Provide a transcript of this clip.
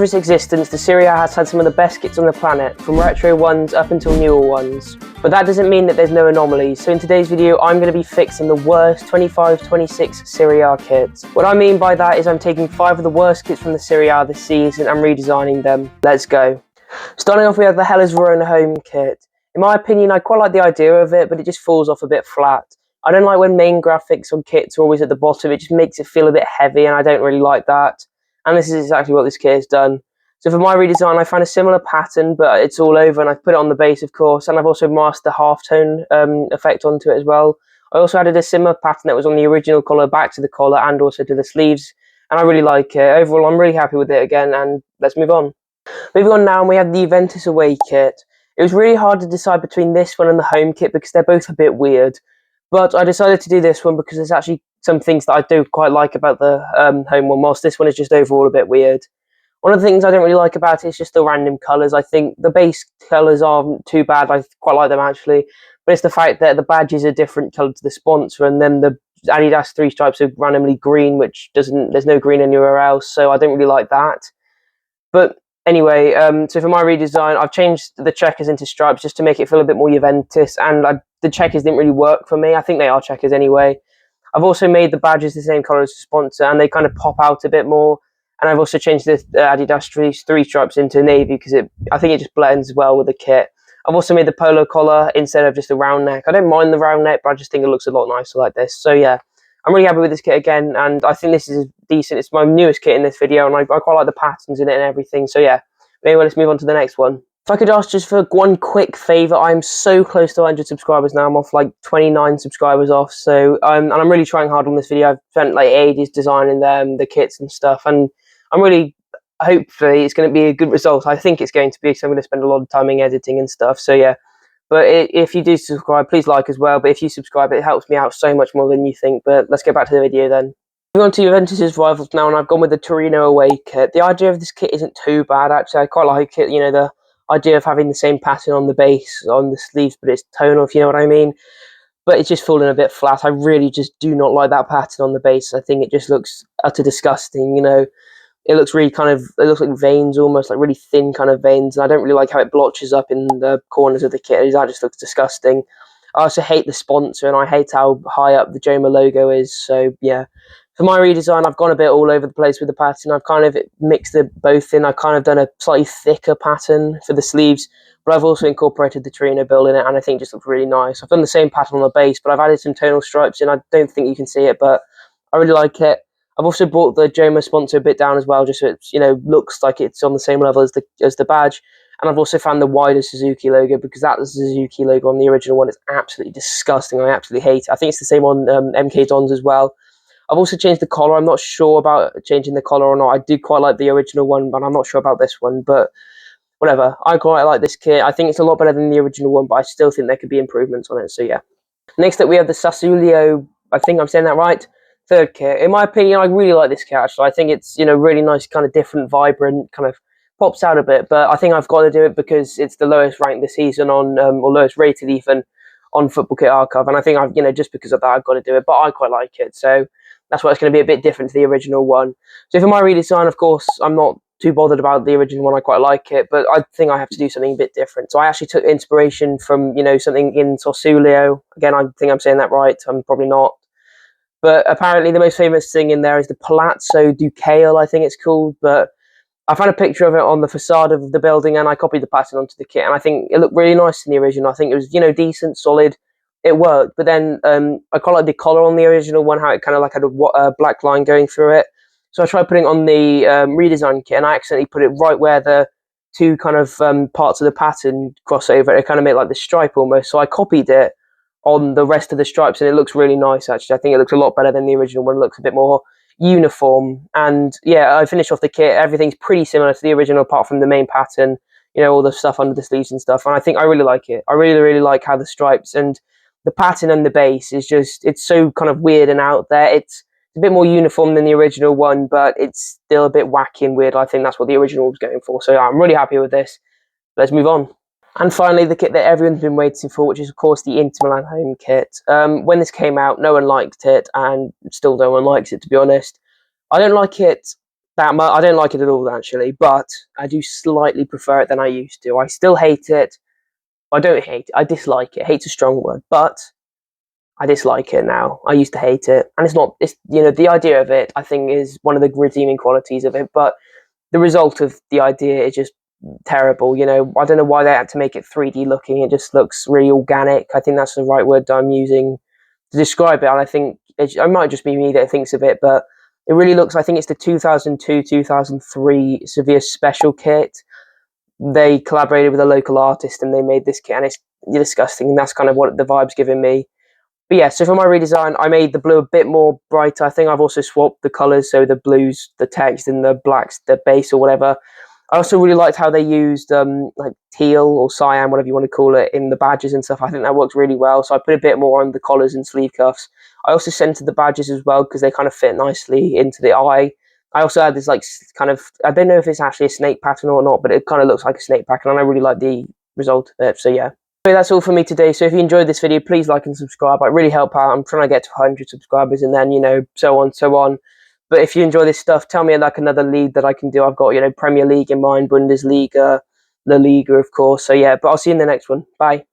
For its existence, the Serie A has had some of the best kits on the planet, from retro ones up until newer ones. But that doesn't mean that there's no anomalies, so in today's video I'm going to be fixing the worst 25-26 Serie A kits. What I mean by that is I'm taking 5 of the worst kits from the Serie A this season and redesigning them. Let's go. Starting off, we have the Hellas Verona home kit. In my opinion, I quite like the idea of it, but it just falls off a bit flat. I don't like when main graphics on kits are always at the bottom. It just makes it feel a bit heavy, and I don't really like that. And this is exactly what this kit has done. So for my redesign, I found a similar pattern, but it's all over, and I've put it on the base, of course, and I've also masked the halftone effect onto it as well. I also added a similar pattern that was on the original collar back to the collar and also to the sleeves, and I really like it. Overall, I'm really happy with it again, and let's move on. Moving on now, we have the Juventus away kit. It was really hard to decide between this one and the home kit because they're both a bit weird, but I decided to do this one because there's actually some things that I do quite like about the home one, whilst this one is just overall a bit weird. One of the things I don't really like about it is just the random colours. I think the base colours aren't too bad. I quite like them actually. But it's the fact that the badges are different colour to the sponsor, and then the Adidas 3 stripes are randomly green, which there's no green anywhere else. So I don't really like that. But anyway, so for my redesign, I've changed the checkers into stripes just to make it feel a bit more Juventus. And the checkers didn't really work for me. I think they are checkers anyway. I've also made the badges the same colour as the sponsor, and they kind of pop out a bit more. And I've also changed the Adidas 3 stripes into navy because I think it just blends well with the kit. I've also made the polo collar instead of just a round neck. I don't mind the round neck, but I just think it looks a lot nicer like this. So yeah, I'm really happy with this kit again, and I think this is decent. It's my newest kit in this video, and I quite like the patterns in it and everything. So yeah, but anyway, let's move on to the next one. If I could ask just for one quick favour, I'm so close to 100 subscribers now. I'm off like 29 subscribers off, so and I'm really trying hard on this video. I've spent like ages designing them, the kits and stuff, and I'm really, hopefully it's going to be a good result. I think it's going to be, so I'm going to spend a lot of time in editing and stuff, so yeah. But if you do subscribe, please like as well. But if you subscribe, it helps me out so much more than you think. But let's get back to the video then. Moving on to Juventus' rivals now, and I've gone with the Torino away kit. The idea of this kit isn't too bad, actually. I quite like it, you know, the idea of having the same pattern on the base, on the sleeves, but it's tonal, if you know what I mean. But it's just falling a bit flat. I really just do not like that pattern on the base. I think it just looks utter disgusting, you know. It looks really it looks like veins almost, like really thin kind of veins, and I don't really like how it blotches up in the corners of the kit. That just looks disgusting. I also hate the sponsor, and I hate how high up the Joma logo is, so yeah. For my redesign, I've gone a bit all over the place with the pattern. I've kind of mixed both in. I've kind of done a slightly thicker pattern for the sleeves, but I've also incorporated the Torino build in it, and I think it just looks really nice. I've done the same pattern on the base, but I've added some tonal stripes in. I don't think you can see it, but I really like it. I've also brought the Joma sponsor a bit down as well, just so it looks like it's on the same level as the badge. And I've also found the wider Suzuki logo, because that Suzuki logo on the original one is absolutely disgusting. I absolutely hate it. I think it's the same on MK Dons as well. I've also changed the collar. I'm not sure about changing the collar or not. I do quite like the original one, but I'm not sure about this one. But whatever. I quite like this kit. I think it's a lot better than the original one, but I still think there could be improvements on it. So yeah. Next up, we have the Sassuolo. I think I'm saying that right. Third kit. In my opinion, I really like this kit actually. I think it's, really nice, kind of different, vibrant, kind of pops out a bit. But I think I've got to do it because it's the lowest ranked this season on, or lowest rated even, on Football Kit Archive. And I think I've, just because of that, I've got to do it. But I quite like it, so that's why it's going to be a bit different to the original one. So for my redesign, of course, I'm not too bothered about the original one. I quite like it, but I think I have to do something a bit different. So I actually took inspiration from, something in Sassuolo. Again, I think I'm saying that right. I'm probably not. But apparently the most famous thing in there is the Palazzo Ducale, I think it's called. But I found a picture of it on the facade of the building, and I copied the pattern onto the kit. And I think it looked really nice in the original. I think it was, decent, solid. It worked. But then I quite like the collar on the original one, how it kind of like had a black line going through it. So I tried putting it on the redesign kit, and I accidentally put it right where the two kind of parts of the pattern cross over. It kind of made like the stripe almost. So I copied it on the rest of the stripes, and it looks really nice actually. I think it looks a lot better than the original one. It looks a bit more uniform, and yeah, I finished off the kit. Everything's pretty similar to the original apart from the main pattern, all the stuff under the sleeves and stuff, and I think I really like it. I really like how the stripes and the pattern and the base is just, it's so kind of weird and out there. It's a bit more uniform than the original one, but it's still a bit wacky and weird. I think that's what the original was going for, so yeah, I'm really happy with this. Let's move on. And finally, the kit that everyone's been waiting for, which is, of course, the Inter Milan home kit. When this came out, no one liked it, and still no one likes it, to be honest. I don't like it that much. I don't like it at all, actually, but I do slightly prefer it than I used to. I still hate it. I don't hate it. I dislike it. Hate's a strong word, but I dislike it now. I used to hate it, and it's not. It's the idea of it. I think is one of the redeeming qualities of it, but the result of the idea is just terrible. I don't know why they had to make it 3D looking. It just looks really organic. I think that's the right word that I'm using to describe it. And I think it might just be me that thinks of it, but it really looks. I think it's the 2002-2003 Severe Special kit. They collaborated with a local artist and they made this kit, and it's disgusting. And that's kind of what the vibe's giving me. But yeah, so for my redesign, I made the blue a bit more brighter. I think I've also swapped the colours, so the blue's the text and the black's the base or whatever. I also really liked how they used like teal or cyan, whatever you want to call it, in the badges and stuff. I think that worked really well. So I put a bit more on the collars and sleeve cuffs. I also centered the badges as well because they kind of fit nicely into the eye. I also had this like kind of, I don't know if it's actually a snake pattern or not, but it kind of looks like a snake pattern, and I really like the result of it. So yeah. Anyway, that's all for me today. So if you enjoyed this video, please like and subscribe. It really help out. I'm trying to get to 100 subscribers, and then so on, so on. But if you enjoy this stuff, tell me like another league that I can do. I've got Premier League in mind, Bundesliga, La Liga, of course. So yeah, but I'll see you in the next one. Bye.